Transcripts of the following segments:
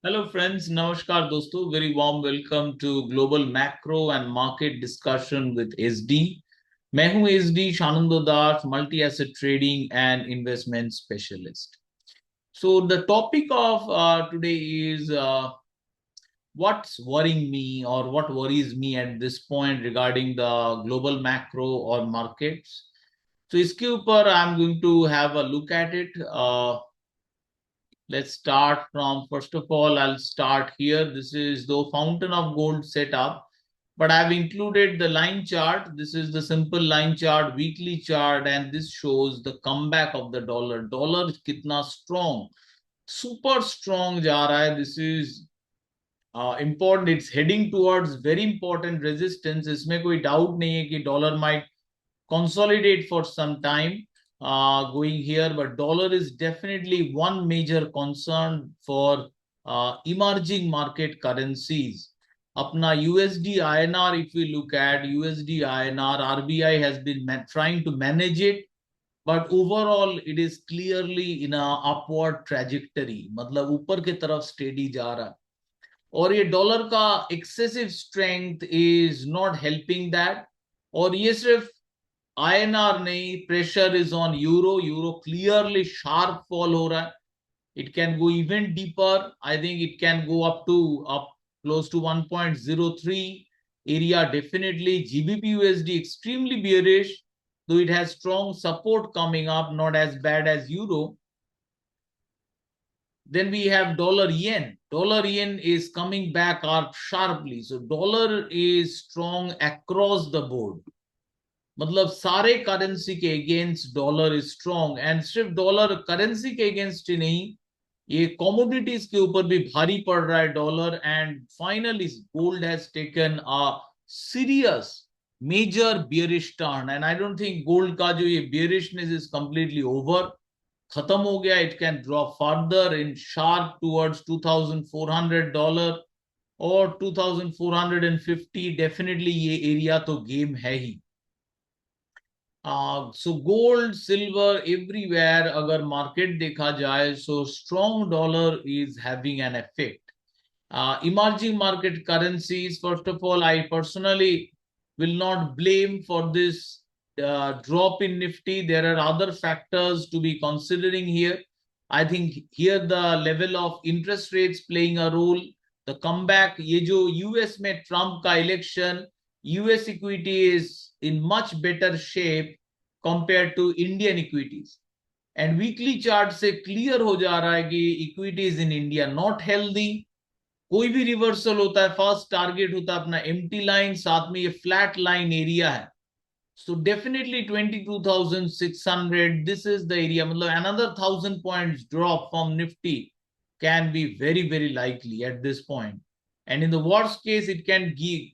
Hello friends, Namaskar दोस्तों, very warm welcome to Global Macro and Market Discussion with SD. मैं हूं SD Shanando Das, multi-asset trading and investment specialist. So the topic of today is what's worrying me or what worries me at this point regarding the global macro or markets. So इसके ऊपर I'm going to have a look at it. Let's start from, first of all, I'll start here. This is the fountain of gold setup, but I've included the line chart. This is the simple line chart, weekly chart, and this shows the comeback of the dollar. Dollar kitna strong, super strong ja raha hai. This is important. It's heading towards very important resistance. इसमें कोई doubt नहीं है कि dollar might consolidate for some time going here, but dollar is definitely one major concern for emerging market currencies. Apna USD INR, if we look at USD INR, RBI has been trying to manage it, but overall it is clearly in a upward trajectory. मतलब ऊपर की तरफ steady जा रहा है. और ये dollar का excessive strength is not helping that. और ये सिर्फ INR नहीं, pressure is on euro. Euro clearly sharp fall हो रहा है. It can go even deeper. I think it can go up close to 1.03 area definitely. GBP USD extremely bearish, though it has strong support coming up, not as bad as euro. Then we have dollar yen. Dollar yen is coming back up sharply. So dollar is strong across the board. मतलब सारे currency के against dollar is strong and सिर्फ dollar currency के against ही नहीं, ये commodities के ऊपर भी भारी पड़ रहा है dollar. And finally gold has taken a serious major bearish turn and I don't think gold का जो ये बियरिशनेस इज कंप्लीटली ओवर, खत्म हो गया. It can drop further in sharp towards $2400 और 2450. डेफिनेटली ये एरिया तो गेम है ही. So gold, silver, everywhere अगर market देखा जाए, so strong dollar is having an effect. Emerging market currencies, first of all, I personally will not blame for this drop in Nifty. There are other factors to be considering here. I think here the level of interest rates playing a role. The comeback, ये जो US में Trump का election, US equity is in much better shape compared to Indian equities. And weekly chart से clear हो जा रहा है कि equities in India not healthy. कोई भी रिवर्सल होता है, फर्स्ट टारगेट होता है अपना एम्प्टी लाइन, साथ में ये फ्लैट लाइन एरिया है. So definitely 22,600, this is the area. मतलब another 1000 points drop from Nifty can be very very likely at this point. And in the worst case it can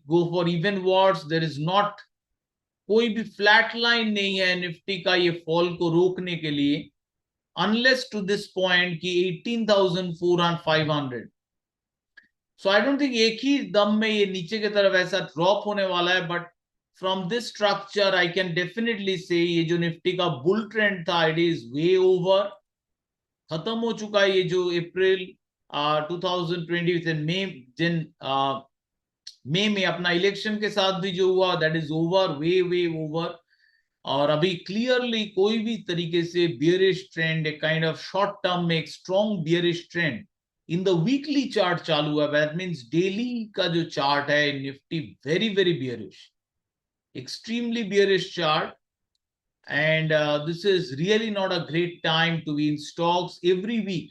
go for even worse. There is not कोई भी flat line नहीं है Nifty का ये fall को रोकने के लिए, अनलेस टू दिस पॉइंट की 18,500. सो आई डोंट थिंक एक ही दम में ये नीचे की तरफ ऐसा ड्रॉप होने वाला है. But from this structure I can definitely से ये जो निफ्टी का बुल ट्रेंड था, इट इज वे ओवर, खत्म हो चुका है. ये जो अप्रैल 2020 मई में अपना इलेक्शन के साथ भी जो हुआ, that is over, way way over. और अभी क्लियरली कोई भी तरीके से बियरिश ट्रेंड, एक काइंड ऑफ शॉर्ट टर्म में एक strong bearish trend in the weekly chart चालू है. दैट मींस डेली का जो चार्ट है Nifty very very bearish, extremely bearish chart. And this is really not a great time to be in stocks. Every week,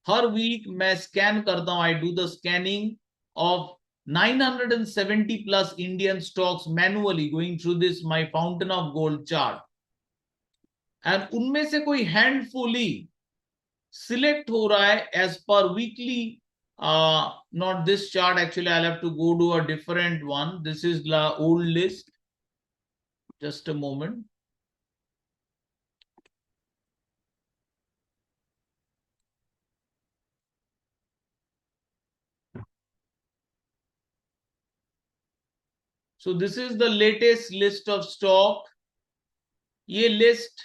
हर week मैं scan करता हूं. I do the scanning of 970 plus Indian stocks manually, going through this my fountain of gold chart. And उनमें से कोई हैंडफुली select हो रहा है as per weekly. Not this chart, actually I'll have to go to a different one. This is the old list. Just a moment. So this is the latest list of stock. ये list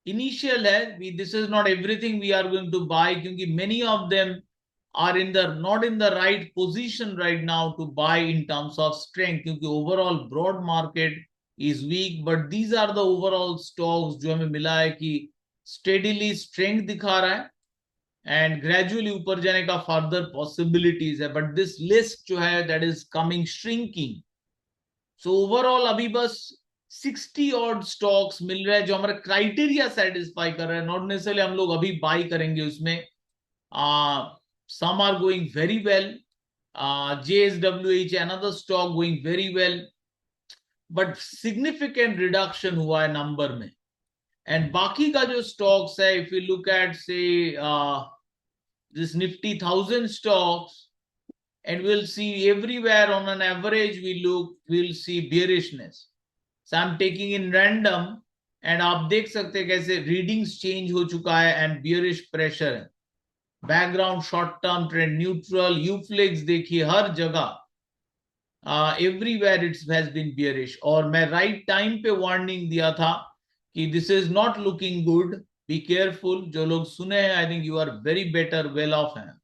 initial है. This is not everything we are going to buy, क्योंकि many of them are not in the right position right now to buy in terms of strength, क्योंकि overall broad market is weak, but these are the overall stocks जो हमें मिला है कि steadily strength दिखा रहा है and gradually ऊपर जाने का further possibilities है, but this list जो है that is coming shrinking. So overall अभी बस 60 odd stocks मिल रहे हैं जो हमारा criteria satisfy कर रहे हैं, not necessarily हम लोग अभी buy करेंगे उसमें. Some are going very well. JSWH, another stock going very well, but significant reduction हुआ है number में. And बाकी का जो stocks है, if you look at say this Nifty 1000 stocks, and we'll see everywhere on an average we'll see bearishness. So I'm taking in random, and आप देख सकते हैं कैसे readings change हो चुका है and bearish pressure है. Background short term trend neutral, Uflex देखिए हर जगह everywhere it's has been bearish. और मैं राइट टाइम पे वार्निंग दिया था कि this is not looking good, be careful. जो लोग सुने हैं I think you are very better, well off हैं.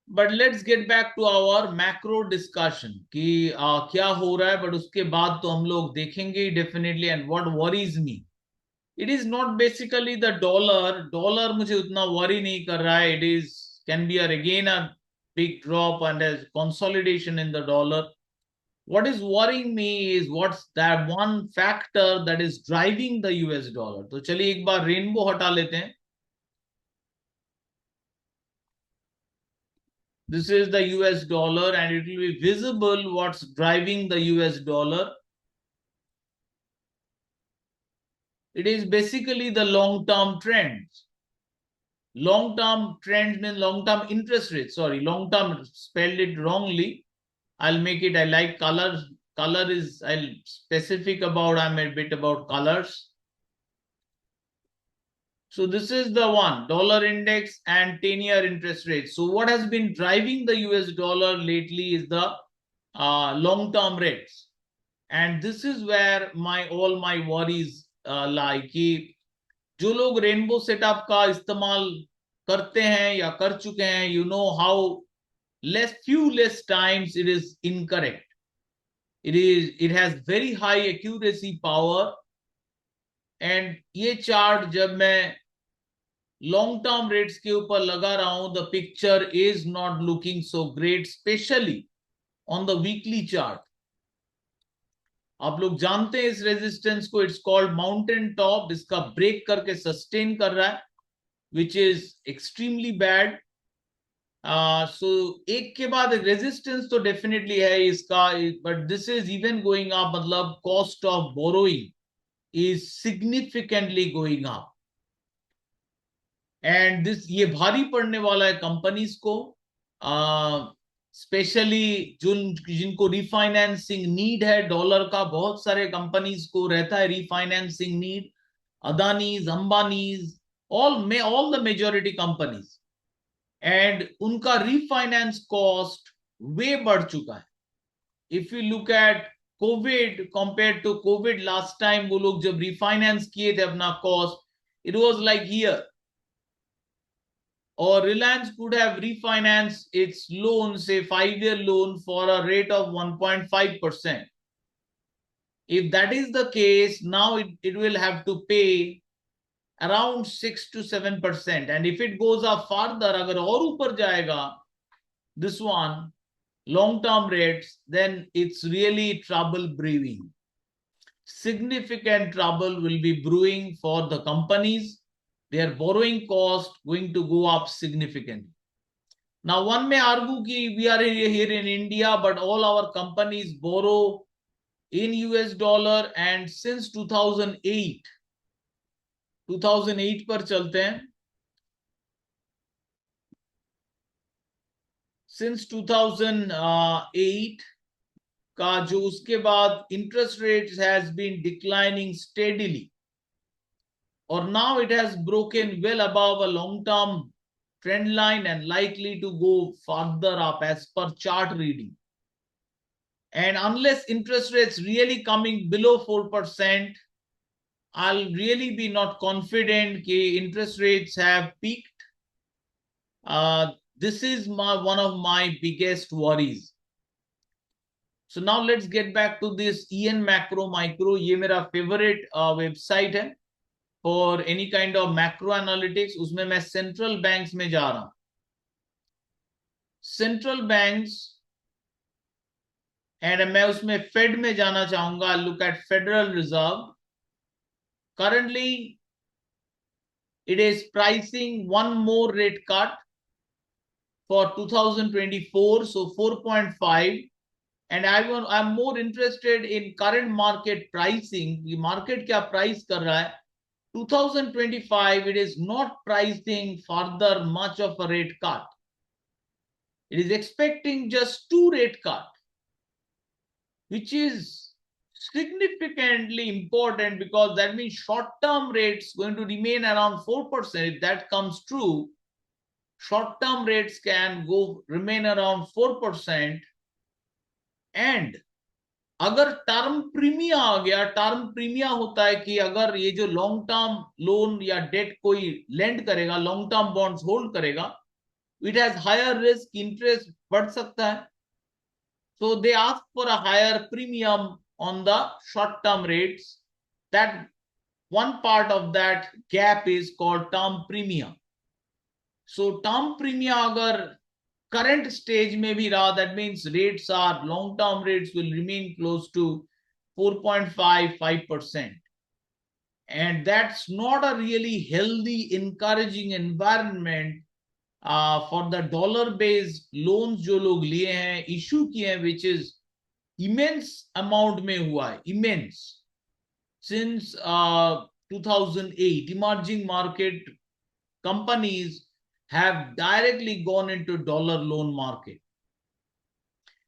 But let's get back to our macro discussion कि क्या हो रहा है, बट उसके बाद तो हम लोग देखेंगे definitely. And what worries me, it is not basically the dollar मुझे उतना worry नहीं कर रहा है. It is can be again a big drop and a consolidation in the dollar. What is worrying me is what's that one factor that is driving the US dollar. तो चलिए एक बार rainbow हटा लेते हैं. This is the US dollar and it will be visible what's driving the US dollar. It is basically the long-term trends. Long-term trends mean long-term interest rates. Sorry, long-term, spelled it wrongly. I'll make it, I like colors. Color is, I'll specific about, I'm a bit about colors. So this is the one, dollar index and 10-year interest rates. So what has been driving the US dollar lately is the long-term rates. And this is where all my worries lie. कि जो लोग rainbow setup का इस्तेमाल करते हैं या कर चुके हैं, you know how few less times it is incorrect. It has very high accuracy power. And ये चार्ट जब मैं लॉन्ग टर्म रेट्स के ऊपर लगा रहा हूं, the picture is not looking so great, specially on the weekly chart. आप लोग जानते हैं इस रेजिस्टेंस को, इट्स कॉल्ड माउंटेन टॉप. इसका ब्रेक करके सस्टेन कर रहा है, which is extremely bad. So एक के बाद रेजिस्टेंस तो डेफिनेटली है इसका, but this is even going up. मतलब cost of borrowing is significantly going up. And this ये भारी पड़ने वाला है कंपनीज को, स्पेशली जिनको रिफाइनेंसिंग नीड है डॉलर का. बहुत सारे कंपनीज को रहता है refinancing need, Adanis, Ambanis, all the majority companies. And उनका रिफाइनेंस कॉस्ट वे बढ़ चुका है. If you look at Covid, compare to Covid last time, वो लोग जब रिफाइनेंस किए थे अपना cost, it was like here. Or Reliance could have refinanced its loan, say 5-year loan, for a rate of 1.5%. If that is the case, now it will have to pay around 6 to 7%. And if it goes up further, agar aur upar jayega, this one, long-term rates, then it's really trouble brewing. Significant trouble will be brewing for the companies. Their borrowing cost going to go up significantly. Now, one may argue that we are here in India, but all our companies borrow in US dollar, and since 2008 पर चलते हैं. Since 2008 का जो उसके बाद interest rates has been declining steadily. Or now it has broken well above a long-term trend line and likely to go further up as per chart reading. And unless interest rates really coming below 4%, I'll really be not confident that interest rates have peaked. This is one of my biggest worries. So now let's get back to this EN Macro Micro. ये मेरा favorite website है for any kind of macro analytics. उसमें मैं central banks में जा रहा हूँ. Central banks, and मैं उसमें Fed में जाना चाहूंगा. I'll look at Federal Reserve. Currently, it is pricing one more rate cut for 2024, so 4.5. And I'm more interested in current market pricing. The market क्या price कर रहा है? 2025, it is not pricing further much of a rate cut. It is expecting just 2 rate cut, which is significantly important because that means short-term rates going to remain around 4%. If that comes true, short-term rates can remain around 4%. And अगर term premia आ गया, term premia होता है कि अगर ये जो long term loan या डेट कोई लेंड करेगा, लॉन्ग टर्म बॉन्ड्स होल्ड करेगा, it has higher risk, interest बढ़ सकता है. So they ask for a higher premium on the short term rates. That one part of that gap is called term premium. So term premium agar current stage में भी रहा, that means rates are, long term rates will remain close to 4.55%. And that's not a really healthy, encouraging environment for the dollar based loans जो लोग लिए हैं, issue किए हैं, which is immense amount में हुआ है, immense. Since 2008, emerging market companies have directly gone into dollar loan market.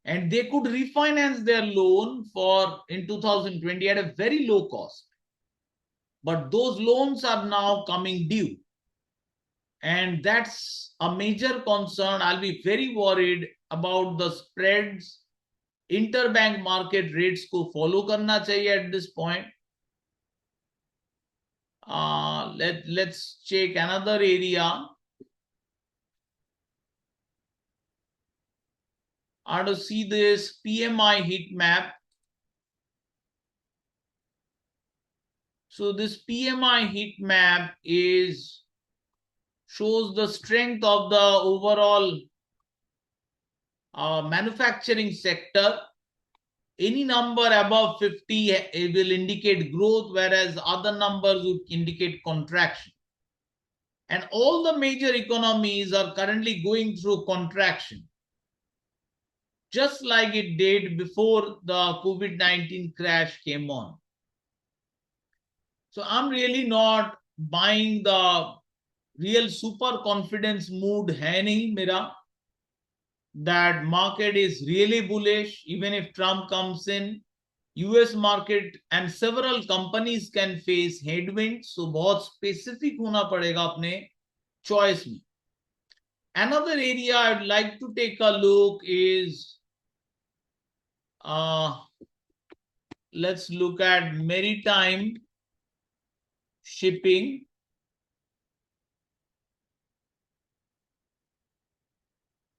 And they could refinance their loan in 2020 at a very low cost. But those loans are now coming due. And that's a major concern. I'll be very worried about the spreads. Interbank market rates को follow करना चाहिए at this point. Let's check another area. I want to see this PMI heat map. So this PMI heat map shows the strength of the overall manufacturing sector. Any number above 50 will indicate growth, whereas other numbers would indicate contraction. And all the major economies are currently going through contraction, just like it did before the COVID-19 crash came on. So I'm really not buying the real super confidence mood है नहीं मेरा, that market is really bullish even if Trump comes in. US market and several companies can face headwinds, so बहुत specific होना पड़ेगा अपने choice में. Another area I'd like to take a look is let's look at maritime shipping.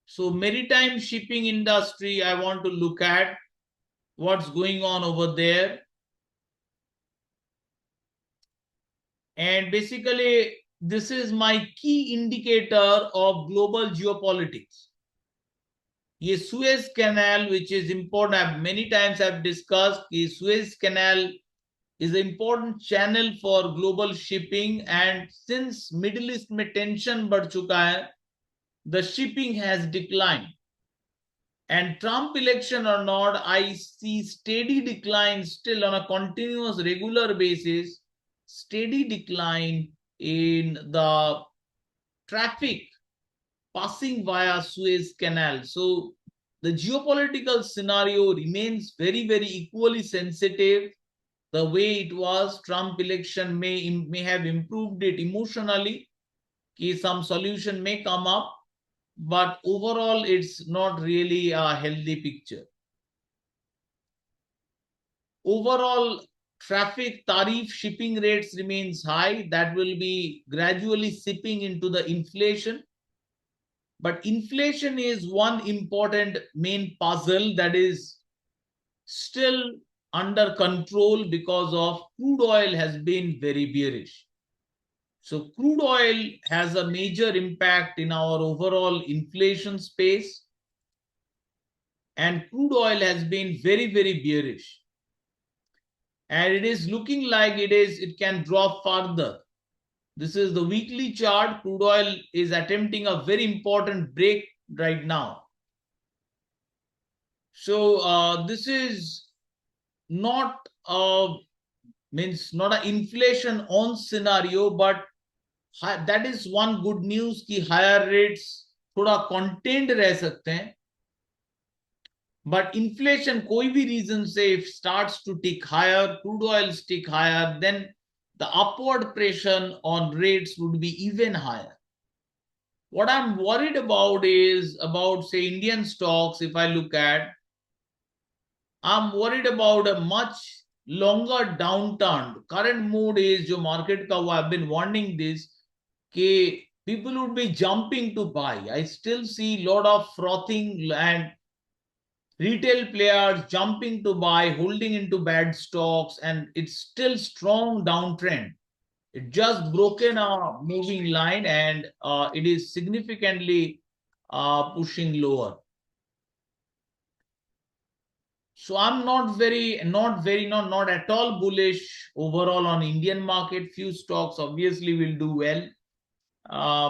So maritime shipping industry, I want to look at what's going on over there. And basically, this is my key indicator of global geopolitics. ये Suez Canal, which is important, many times I've discussed, Suez Canal is an important channel for global shipping, and since Middle East में tension बढ़ चुका है, the shipping has declined. And Trump election or not, I see steady decline still on a continuous regular basis, steady decline in the traffic passing via Suez Canal. So the geopolitical scenario remains very, very equally sensitive. The way it was, Trump election may have improved it emotionally, some solution may come up, but overall it's not really a healthy picture. Overall traffic tariff shipping rates remains high. That will be gradually seeping into the inflation. But inflation is one important main puzzle that is still under control because of crude oil has been very bearish. So crude oil has a major impact in our overall inflation space, and crude oil has been very, very bearish. And it is looking like it can drop further. This is the weekly chart. Crude oil is attempting a very important break right now. So this is not not an inflation on scenario, but that is one good news कि higher rates थोड़ा contained रह सकते हैं. But inflation कोई भी reason से if starts to tick higher, crude oil tick higher, then the upward pressure on rates would be even higher. What I'm worried about is about, say, Indian stocks. If I look at, I'm worried about a much longer downturn. Current mood is जो market का, I've been warning this, कि people would be jumping to buy. I still see a lot of frothing and retail players jumping to buy, holding into bad stocks, and it's still strong downtrend. It just broken a moving line, and it is significantly pushing lower. So I'm not at all bullish overall on Indian market. Few stocks obviously will do well,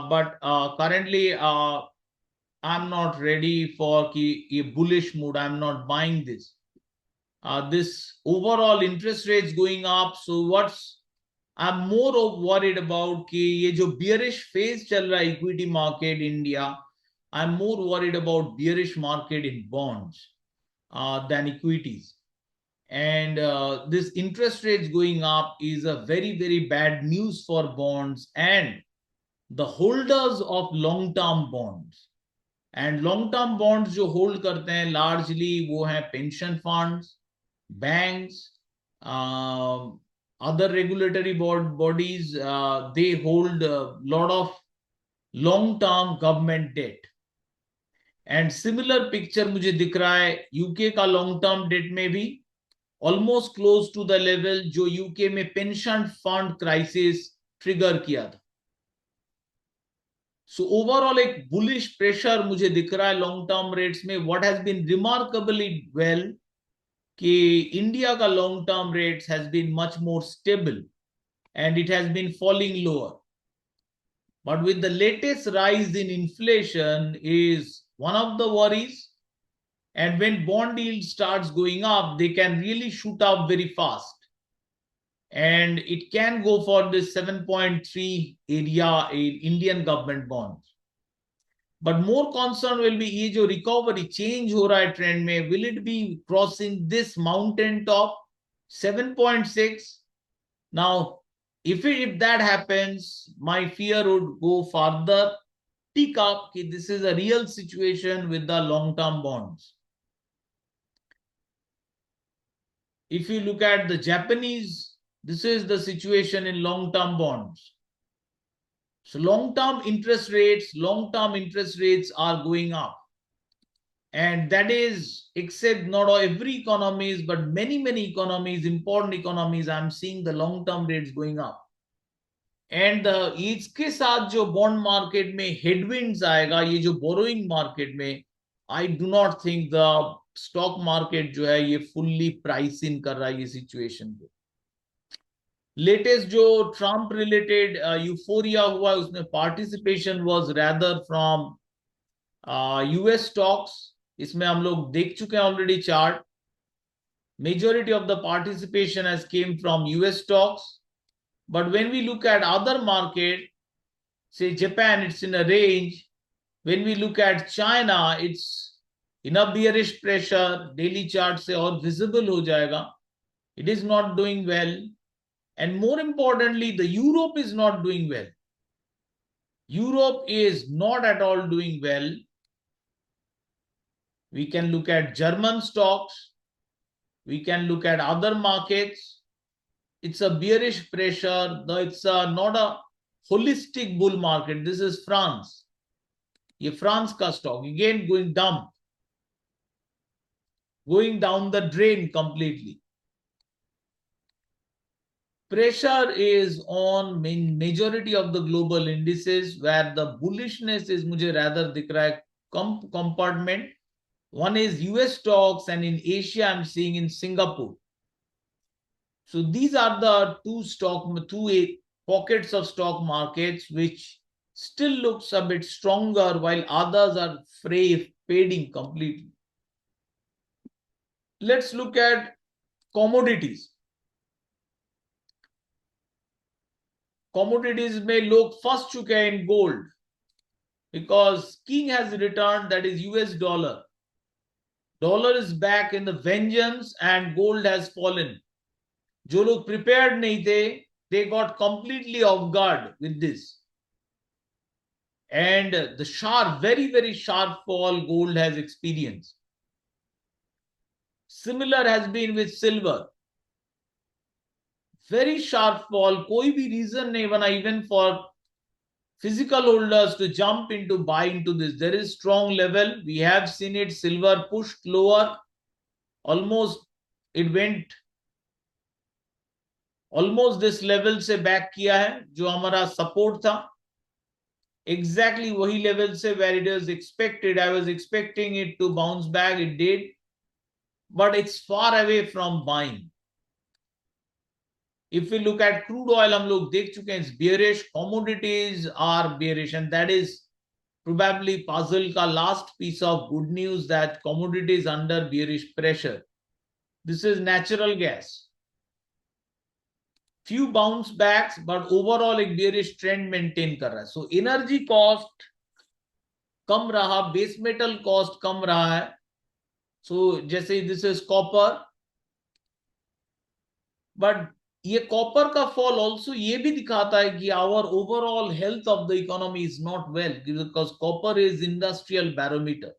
but currently I'm not ready for a bullish mood. I'm not buying this. This overall interest rates going up. So I'm more worried about कि ये जो bearish phase चल रहा है equity market India. I'm more worried about bearish market in bonds than equities. And this interest rates going up is a very, very bad news for bonds and the holders of long-term bonds. And long-term bonds जो hold करते हैं largely वो हैं pension funds, banks, other regulatory bodies. They hold a lot of long-term government debt. And similar picture मुझे दिख रहा है UK का लॉन्ग टर्म डेट में भी almost close to the level जो यूके में पेंशन फंड क्राइसिस ट्रिगर किया था. सो ओवरऑल एक बुलिश प्रेशर मुझे दिख रहा है लॉन्ग टर्म रेट्स में. What has been remarkably well कि इंडिया का long term rates has been much more stable and it has been falling lower. But with the latest rise in inflation is one of the worries. And when bond yield starts going up, they can really shoot up very fast. And it can go for this 7.3 area in Indian government bonds. But more concern will be ये जो recovery change हो रहा है trend में, will it be crossing this mountain top 7.6? Now, if that happens, my fear would go further, tick up. This is a real situation with the long-term bonds. If you look at the Japanese, this is the situation in long-term bonds. So long-term interest rates are going up. And that is, except not every economies, but many economies, important economies, I'm seeing the long-term rates going up. And इसके साथ जो bond market में headwinds आएगा, ये जो borrowing market में, I do not think the stock market जो है ये fully price in कर रहा है ये situation को. Latest जो Trump related euphoria हुआ है उसमें participation was rather from US stocks. इसमें हम लोग देख चुके हैं already chart. Majority of the participation has came from US stocks. But when we look at other market, say Japan, it's in a range. When we look at China, it's in a bearish pressure. Daily chart से और visible हो जाएगा. It is not doing well. And more importantly, the Europe is not doing well. Europe is not at all doing well. We can look at German stocks. We can look at other markets. It's a bearish pressure. It's not a holistic bull market. This is France. ये France का stock again going down the drain completely. Pressure is on majority of the global indices where the bullishness is मुझे rather दिख रहा है compartment. One is US stocks, and in Asia I'm seeing in Singapore. So these are the two pockets of stock markets which still looks a bit stronger while others are fading completely. Let's look at commodities. Commodities में लोग फंस चुके हैं in gold because king has returned, that is US dollar. Dollar is back in the vengeance and gold has fallen. जो लोग prepared नहीं थे, they got completely off guard with this. And the sharp, very, very sharp fall gold has experienced. Similar has been with silver. Very sharp fall. कोई भी reason नहीं बना even for physical holders to jump into buy into this. There is strong level. We have seen it. Silver pushed lower. Almost it went almost this level से back किया है जो हमारा support था. Exactly वही level से where it is expected. I was expecting it to bounce back. It did. But it's far away from buying. If we look at crude oil, हम लोग देख चुके हैं, it's bearish. Commodities are bearish, and that is probably puzzle का last piece of good news that commodities under bearish pressure. This is natural gas. Few bounce backs, but overall एक bearish trend maintain कर रहा है. So energy cost कम रहा, base metal cost कम रहा है. So जैसे this is copper, but ये copper का फॉल ऑल्सो ये भी दिखाता है कि our overall health of the economy is not well because copper is industrial barometer.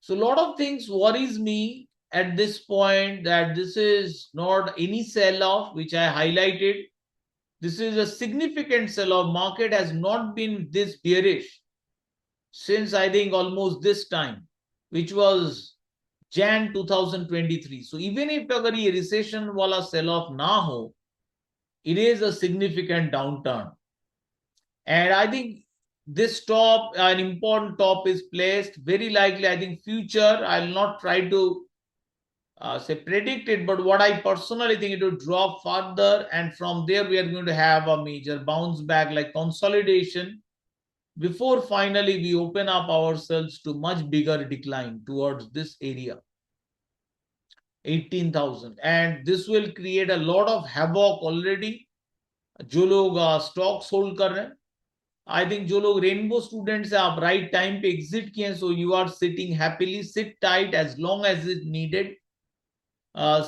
So a lot of things worries me at this point that this is not any sell-off which I highlighted. This is a significant sell-off. Market has not been this bearish since I think almost this time, which was Jan 2023. So even if अगर ये recession वाला sell off ना हो, it is a significant downturn. And I think this top, an important top is placed. Very likely, I think future, I'll not try to say predict it, but what I personally think it will drop further. And from there, we are going to have a major bounce back like consolidation before finally we open up ourselves to much bigger decline towards this area. 18,000, and this will create a lot of havoc already. जो लोग stocks hold कर रहे हैं, I think जो लोग rainbow students हैं, आप right time पे exit किए हैं, so you are sitting happily. Sit tight as long as it needed.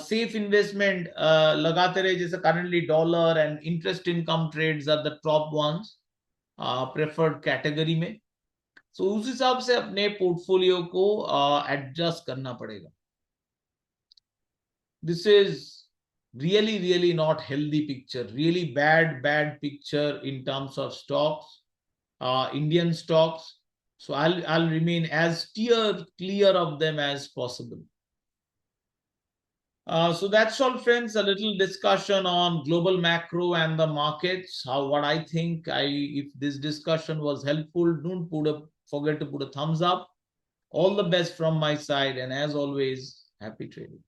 Safe investment लगाते रहे, जैसे currently dollar and interest income trades are the top ones preferred category में. So उस हिसाब से अपने पोर्टफोलियो को adjust करना पड़ेगा. This is really not healthy picture, really bad picture in terms of stocks, Indian stocks. So I'll remain as clear of them as possible. So that's all, friends. A little discussion on global macro and the markets. What I think, if this discussion was helpful, don't forget to put a thumbs up. All the best from my side, and as always, happy trading.